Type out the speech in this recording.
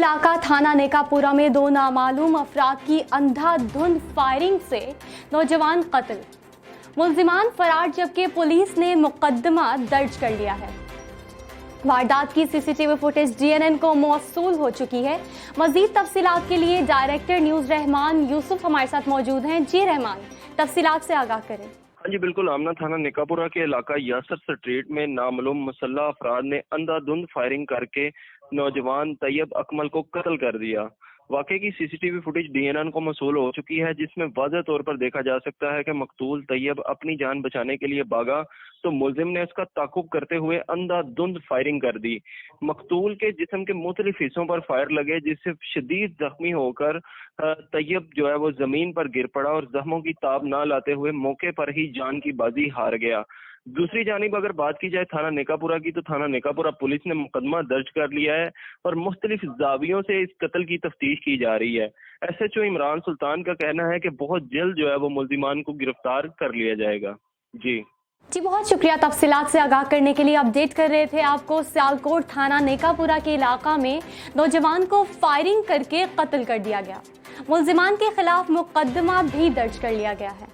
इलाका थाना नेकापुरा में दो नामालूम अफराद की अंधाधुंध फायरिंग से नौजवान कत्ल। मुल्जिमान फरार जबकि पुलिस ने मुकदमा दर्ज कर लिया है। वारदात की सीसीटीवी फुटेज डीएनएन को मौसूल हो चुकी है। मजीद तफसीलात के लिए डायरेक्टर न्यूज रहमान यूसुफ हमारे साथ मौजूद हैं। जी रहमान, तफसीलात से आगाह करें। हाँ जी बिल्कुल, आमना थाना नेकापुरा के इलाका यासर स्ट्रीट में नामालूम मुसल्लह अफराद ने अंधाधुंध फायरिंग करके नौजवान तैयब अकमल को कत्ल कर दिया। वाकई की सीसीटीवी फुटेज डीएनएन को मौसूल हो चुकी है, जिसमें वाज़ेह तौर पर देखा जा सकता है कि मकतूल तैयब अपनी जान बचाने के लिए भागा तो मुलजिम ने उसका ताकुब करते हुए अंधाधुंध फायरिंग कर दी। मकतूल के जिस्म के मुख्तलिफ हिस्सों पर फायर लगे, जिससे शदीद जख्मी होकर तैयब जो है वो जमीन पर गिर पड़ा और जख्मों की ताब ना लाते हुए मौके पर ही जान की बाजी हार गया। दूसरी जानिब अगर बात की जाए थाना नेकापुरा की, तो थाना नेकापुरा पुलिस ने मुकदमा दर्ज कर लिया है और मुख्तलिफ जावियों से इस कत्ल की तफ्तीश की जा रही है। एसएचओ इमरान सुल्तान का कहना है कि बहुत जल्द जो है वो मुल्जिमान को गिरफ्तार कर लिया जाएगा। जी बहुत शुक्रिया तफसीलात से आगाह करने के लिए। अपडेट कर रहे थे आपको सियालकोट थाना नेकापुरा के इलाका में नौजवान को फायरिंग करके कत्ल कर दिया गया। मुल्जिमान के खिलाफ मुकदमा भी दर्ज कर लिया गया है।